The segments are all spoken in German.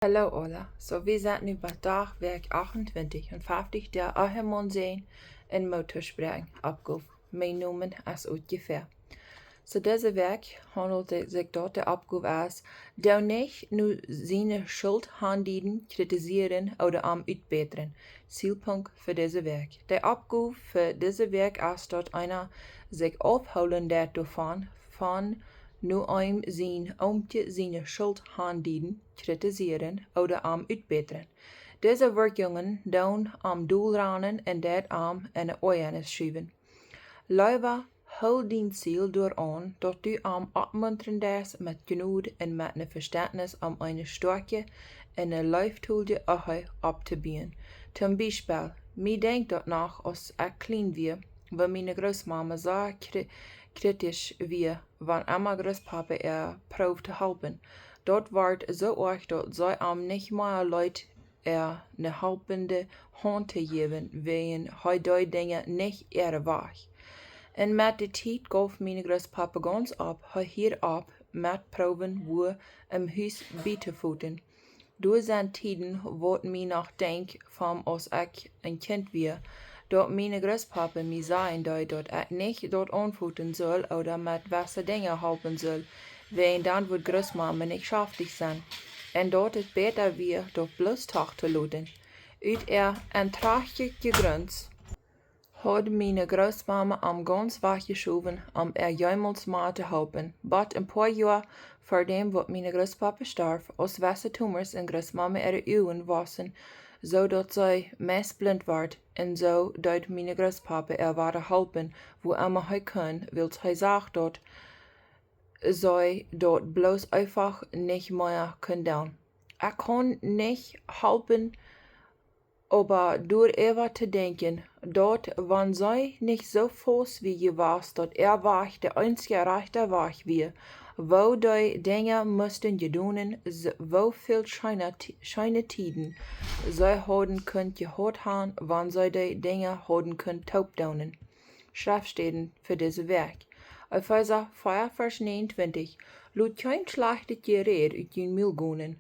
Hallo Ola, so wir sind nu bij dagwerk 28 en 50 der Ahemon zijn en motorspreng opgave, meenomen als ungefähr. So deze werk handelt het zich dort de opgave als, der nicht nu seine Schuld handelen, kritisieren oder am uitbeteren. Zielpunkt für deze werk. De opgave für deze werk ist dort einer sich aufholen der davon, von nu einem zijn seine Schuld handelen, kritisieren oder am uitbeteren. Deze werkungen doen am doelranen en dat am en oeienis schuiven. Leiva hou dien ziel door aan dat du am opmuntrendes met genoeg en met een verständnis om een sterke en een leeftoelje op te bieden. Zum Beispiel, mij denkt dat nog als ik klein wie, waar mijn grootmama zo kritisch wie, wanneer mijn grootpapa proeft te helpen. Dat wordt zo erg dat zij am niet meer leid een helpende hand te geven, wegen hij die dingen niet wacht. En met de tijd gaf mijn grootpapa ganz op, hij hierop met proeven hoe huis bij te voeten. Door zijn tijden wordt mij nog denk van als ik een kind weer, dat mijn grootpapa mij zei dat ik niet dat aanvoeten zal oder met wasse dingen helpen zal, wegen dan wordt grootmama niet schaftig zijn. En dat het beter weer dat bloos toch te laten. Uit een traagje gegrond had mijn grootmama am ganz weggeschoven om jemals maar te helpen. But een paar jaar voordien wat mijn grootpapa starf, als wasse tumors en grootmama uwen wassen, zodat zij meest blind werd, en zo dat mijn grootpapa wilde helpen, wo immer hij kon, wilt hij zeggen dat zij dat bloos einfach niet meer kon doen. Ik kon niet helpen, aber door even te denken, dat wanneer zij niet zo vast wie je was, dat weg de einzige rechte weg weer, wo die dingen moesten gedaan, wo veel scheine tijden zij hadden kunt gehad haben, wanneer zij die dingen hadden kunt taupdonen. Schriftsteden voor deze werk. Epheser 4 vers 29, laat geen slechte gereed uit je mil gaan,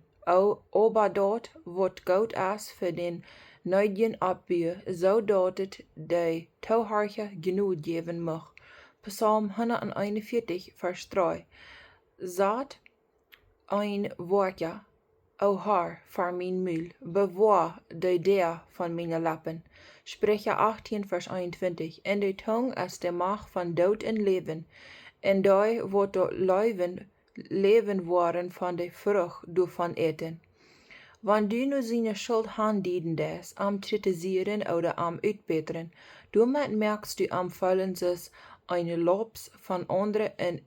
aber dat wat goed is voor den neidjen opbier, zodat het de touwharige genoeg geven mag. Psalm 141 vers 3. Zat een woordje, o Herr, voor mijn mul, bewaar de deur van mijn lippen. Sprecher 18 vers 21. En de tong is de macht van dood en leven, en die wordt door leven worden van de vrucht door van eten. Wanneer du nu seine Schuld handelen des, am kritisieren oder am uitbeteren, damit merkst du am Fallen sich eine Lobs von anderen en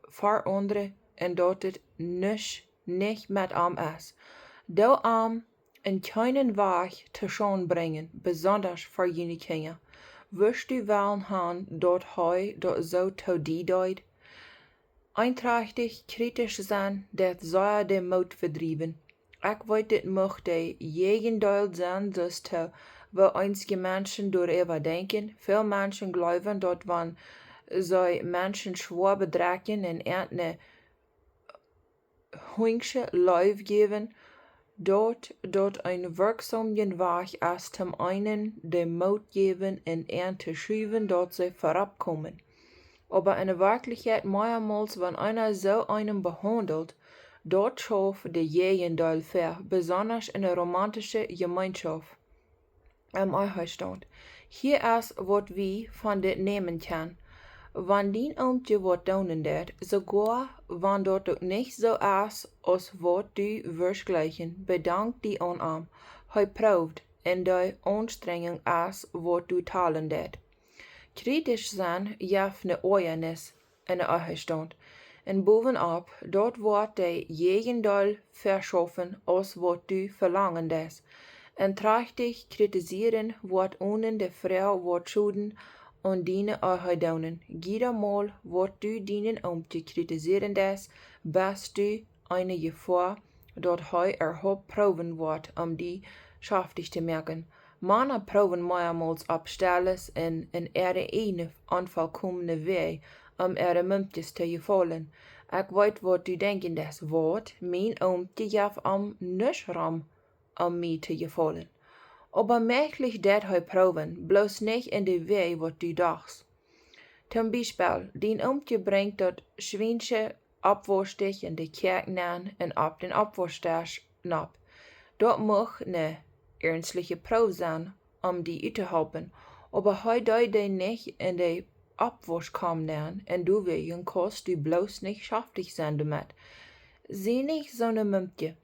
voor anderen en dat het nicht mit am ist. Do am in keinen Weg te schon brengen, besonders voor jene Kinder. Wirst du willen haben, dat hij dat zo toe die deed? Einträchtig kritisch sein, dat zou de moed verdrieven. Ik weet dit mocht de jegendeel zijn, dus te we einzige Menschen door even denken. Veel mensen geloven dat wanneer zij mensen schwaar bedreigen en een hunksche Leuf geven, dat een werkzaam weg is om einen de moed geven en te schuiven dat zij voorop komen. Aber in der Wirklichkeit mehrmals, wenn einer so einen behandelt, dort schafft der Gegenteil für, besonders in der romantischen Gemeinschaft im Ehestand. Hier ist, was wir von dit nehmen können. Wenn dien Amtje wat doen dat, sogar wenn dort ook nicht so ist, als wat du vergleichen, bedankt die aan hij proeft en die Anstrengung ist, wat du talen dat. Kritisch zijn geeft een oeienis in de ehestand. En bovenop, dat wordt de gegenteil verschaffen als wat du verlangen des. En trächtig kritisieren wordt ohne de vrouw wordt schuden en dienen ehedonen. Jedermal wat du dienen om te kritiseren des, best du eine Gefahr, dat hij erop proeven wordt om die schaftig te merken. Mannen proeven meermals op stelles en een onvolkomene weg om muntjes te gevallen. Ik weet wat du denken des wordt, mijn oomtje jaf am nisch ram om mij te gevallen. Aber möglich dat hij proben, bloß nicht in de wei wat du dachst. Zum Beispiel, dein oomtje brengt dat Schweinsche Abwurstich in de kerk nan en op den Abwurstach nap. Dat mag ne ernstliche Probe sein, die uit te helpen, aber hij doet die nicht in de Abwurst kommen nan, en du wegen kost du bloß nicht schaftig sein damit. Sieh nicht so ne Mümpje.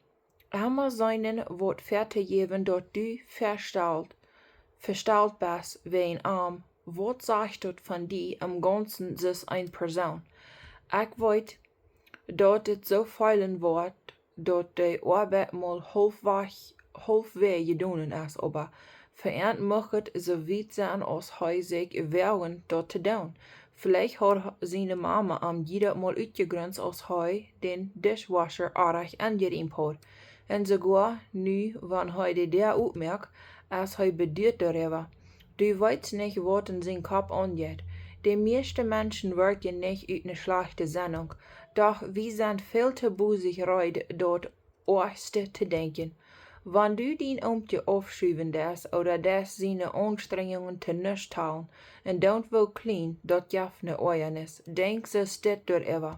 Einmal seinen Wort fertig geben, dort du verstalt bist wie ein Arm. Wat sagt dort von die am ganzen sis ein Person? Ich weet, dort het so feilen wordt, dort de Arbeit mal halfweg gedonen is, aber verernt mag het so weit sein, als hij sich wären, dort te doen. Vielleicht hat seine Mama am jeder mal uitgegrünzt, als hij den Dishwasher aardig angeriemt hat. En sogar nu, wann hij de der opmerkt, als hij beduurt darüber. Du weißt nicht, wat in sein Kopf angeht. Die meisten Menschen werken nicht uit ne schlechte Sendung, doch wir sind viel zu busig reid, dort Erste zu denken. Wenn du den Oomtje aufschreiben des oder des seine Anstrengungen te nisch talen, en don't will clean, dort jaf ne Oernis, denk so dit darüber.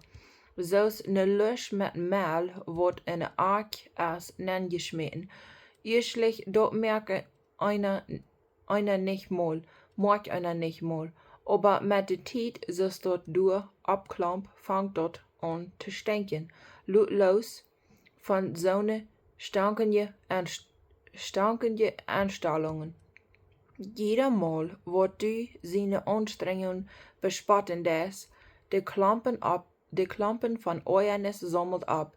Zoals ne lusch met Mehl, wat in een Ark is nengeschmeten. Eerstlich, dort merke einer nicht mal, mag einer nicht mal. Aber mit der Zeit, so's dort durch abklampt, fangt dort an zu stinken. Los von so'ne stankende Anstellungen. Jeder Mal, wo du seine Anstrengungen bespotten des, de Klampen von Oernis sammelt ab.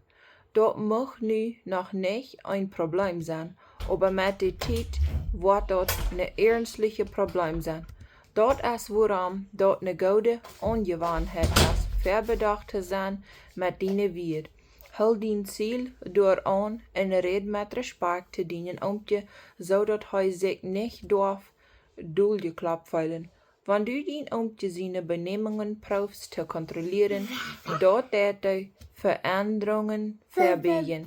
Dat mag nu noch nicht ein Problem sein, aber mit der Zeit wird dat ne ernstliche Problem sein. Dat is waarom dat ne gode Angewohnheit is, verbedacht te zijn met die Wied. Hul dien ziel door aan en red met respect te dienen oomtje, zodat hij zich niet dorf doelgeklapt voelen. Wann du dien oomtje seine Benehmungen proefst te controleren, dat hij Veränderungen verbiegen.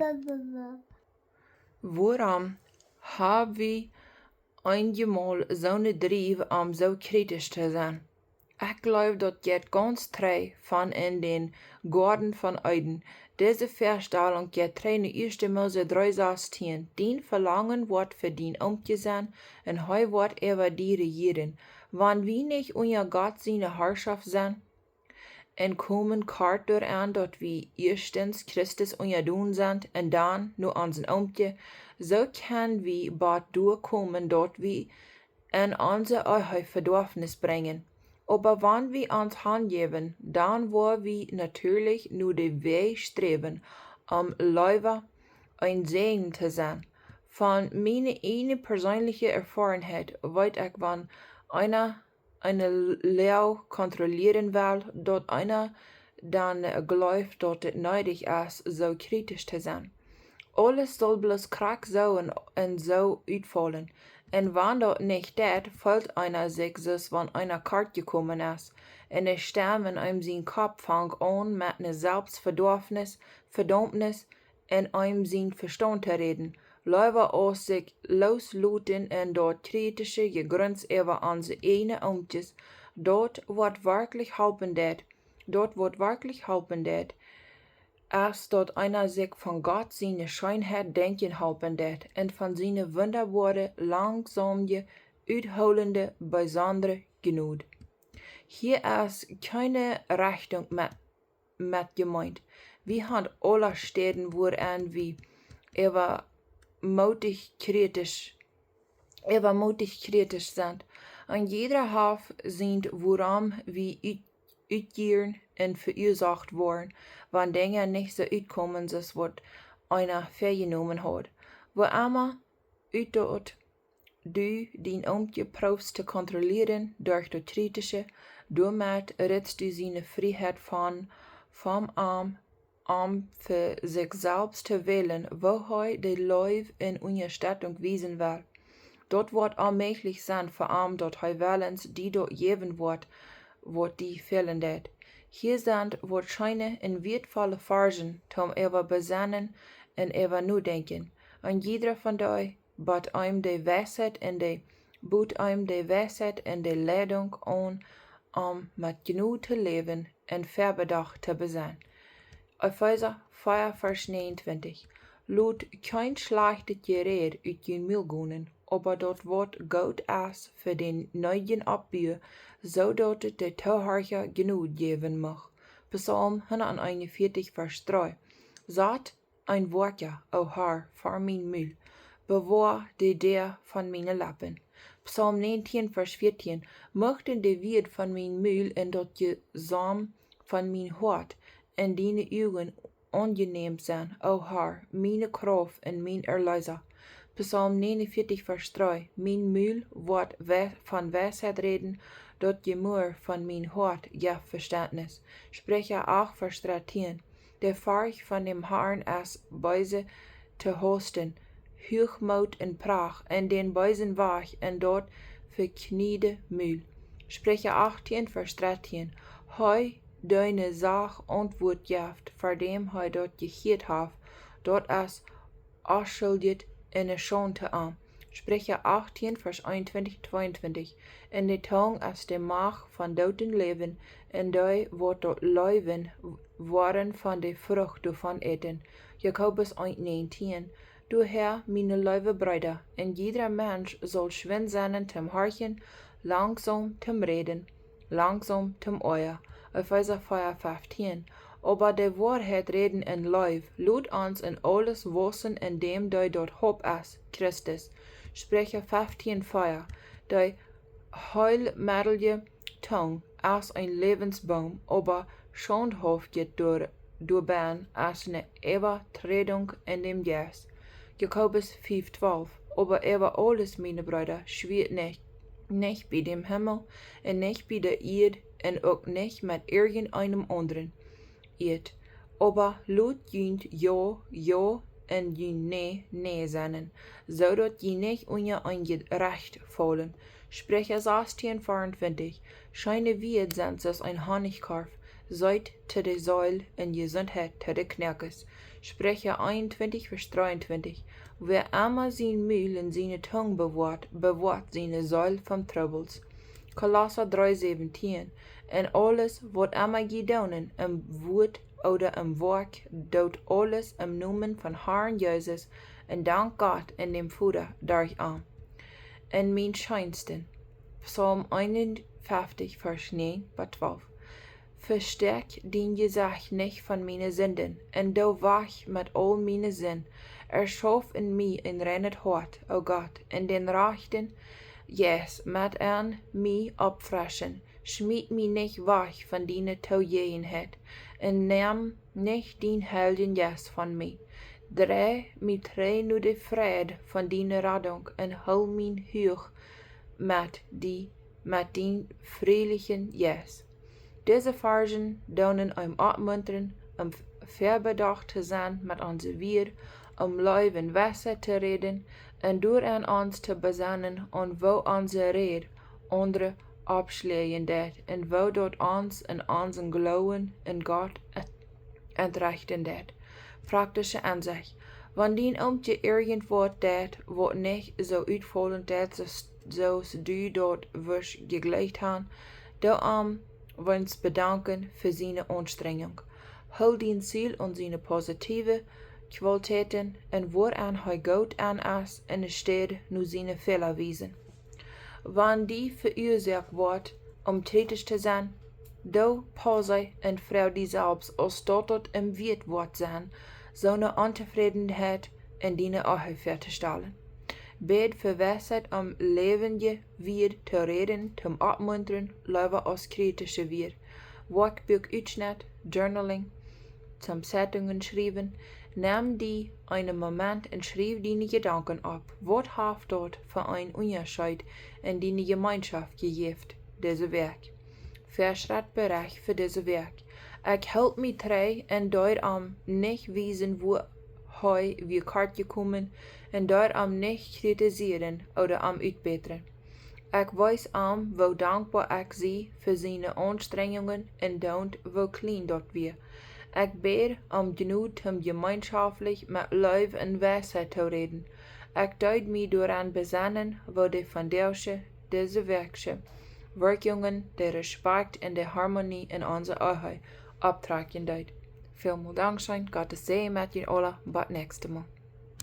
Waarom haben wir einmal zo'n Drive so kritisch zu sein? Ich glaube, dat geht ganz trei von in den Garten von Eden. Diese Verstellung geht trei ne 1. Mose 3:16. Den Verlangen wird für den umgesehen und heu wird über die regieren. Wann wir nicht unser Gott seine Herrschaft sind, en kommen kart door aan dat we eerstens Christus onderdoen zijn en dan nu aan zijn oomtje, zo kan we bad doorkomen dat we in onze eigen verdorfnis brengen. Aber wann wir ans Hand geben, dann wollen wir natürlich nur den Weg streben, lieber ein Segen zu sein. Von meiner eine persönliche Erfarenheit weet ich, wann eine Lehre kontrollieren will, dort einer dann glaubt, dass es nötig ist, so kritisch zu sein. Alles soll bloß krack so und so uitvallen. Und wenn das nicht dat, fühlt einer sich so, wenn einer kart gekommen ist. Und die Stimme in sein Kopf fängt an, mit einer Selbstverdorfnis, Verdammnis und einem sein Verstand zu reden. Lieber aus sich losluten und dort kritische Gegrünz über unsere eigenen Umtjes, dort wird wirklich helpen dat, als dort einer sich von Gott seine Schönheit denken helpen dat und von seine wunderbare, langsame, uitholende, besondere Genut. Hier ist keine Rechnung mit gemeint. Wir haben alle Städten, woran wir mutig kritisch sind. An jeder Hof sind, woran wir uitgehen und verursacht worden, wann Dinge nicht so uitkommen, als was einer vergenommen hat. Wo immer dort du den Oomtje proefst te kontrollieren durch das Kritische, damit redst du seine Freiheit vom Arm für sich selbst zu wählen, wo er die Leute in Unterstattung wiesen will. Dort wird allmählich sein, vor allem dort er willens, die dort geben wird, die fehlen dat. Hier sind waarschijnlijk een wertvolle versen om over bezinnen en over nadenken. En jeder van die bot hem de wijsheid en de leiding aan om met genoeg te leven en verbedacht te zijn. Epheser 4 vers 29. Laat kein schlechtes gered uit je mil gaan, aber dat wordt goed is voor den neuen opbouw, zodat het de toehoorige genoeg geven mag. Psalm 141 vers 3. Zat ein woordje, o Herr, voor mijn mul, bewaar de deur van mijn lippen. Psalm 19 vers 14. Mochten de wierd van mijn mul en dat je zam van mijn hart en dine ogen ongeneem zijn, o Herr, mijn kracht en mijn erleiser. Psalm 49 vers 3. Mijn mul wordt van wijsheid reden, dat je muur van mijn hart ja verstandnis. Sprecher 8 vers 13. De varg van dem Herrn is beise te hosten, hoogmoed en pracht, en den beisen waag, en dat verkniede mul. Sprecher 18 vers 13. Hij deine zaak antwoord geeft, voor dem hij dat gegeerd heeft, dat is afschuldigd in een schande aan. Sprecher 18 vers 21-22. En de tong is de maag van doden leven, en die wordt tot leven worden van de vrucht daarvan eten. Jacobus 1:19. Du Herr, meine lieve Brüder, en jeder mens zal schwin zijn tem horchen, langsam tem reden, langsam tem oor. Epheser 4:15. Aber de waarheid reden en lief, laat ons in alles wassen en dem die dort hoop is, Christus. Sprecher 15:4. Die heilmiddelige tong is een levensboom, aber schondhaftig door ben is een overtreding in dem Geest. Jacobus 5:12. Aber über alles, meine Brüder, schwert nicht bei dem Himmel, und nicht bei der Erde, und auch nicht mit irgendeinem anderen Erd. Aber laut jünt ja, ja, und jünt nee sein, zodat je nicht unter ein Recht fallen. Sprecher 16:24. Scheine wird sind es ein Honigkorf, seid te de Säul en Gesundheit te de Knerkes. Sprecher 21 vers 23. Wer immer sein Mühl in seine Tongue bewahrt seine Säul vom Troubles. Kolosser 3:17. En alles wat immer gedaunen im Wort oder im Werk, doet alles im Namen von Herrn Jesus en dank Gott en dem Vater durch an. En mijn scheinsten. Psalm 51 vers 9-12. Verstärk den Gesach nicht von meinen Sünden, und du wach mit all meine Sinn. Erschaff in mir ein reines Hort, o Gott, in den Rechten, mit an mir abfrischen. Schmied mich nicht wach von deiner Taujenheit, und nimm nicht den Helden von mir. Dreh nur de Fried von deiner Radung, und hol mein Huch mit den friedlichen Diese Versen dienen opmuntern, verbedacht te zijn met onze weer, lief en Weisheit te reden, en door aan ons te bezinnen on wo onze red andere abschlägen deed, en wo dat ons en onze geloven in God entrechten deed. Praktische Ansicht. Wanneer je irgendwo deed, wat niet zo uitvollend deed, zoals du dat was geglecht han, dan uns bedanken für seine Anstrengung. Hol den Ziel und seine positive Qualitäten und woran er gut an ist, in steht nur seine Fehler wiesen. Wann die verursacht wird, tätig zu sein, do Pause und Frau die selbst, als dort im Wirt wird sein, so eine Unzufriedenheit in deine Augen fertigstellen. Bet für Weisheit levendige Wier te reden, zum Abmuntern, lieber als kritische Wier. Workbook Uitschnitt, Journaling, zum Zeitungen schreiben. Nimm die einen Moment und schreib deine Gedanken ab. Was hat dort für ein Unterschied in deine Gemeinschaft gegeben, diese Werk? Verschrittbereich für diese Werk. Ich help mich trei und dort nicht wissen, wo wie kort gekommen, und dort nicht kritisieren oder uitbeteren. Ik weiß wo dankbar ik zie für seine Anstrengungen und daunt, wo klein dort wir. Ik bete genug gemeinschaftlich mit Leib und Weisheit zu reden. Ik deut mich daran besannen, wo die Vandersche, diese Werksche, Werkungen, der Respekt und der Harmonie in unserer Einheit abtragen deut. Vielen Dank, Gottes Segen mit Ihnen alle, bis nächstes Mal.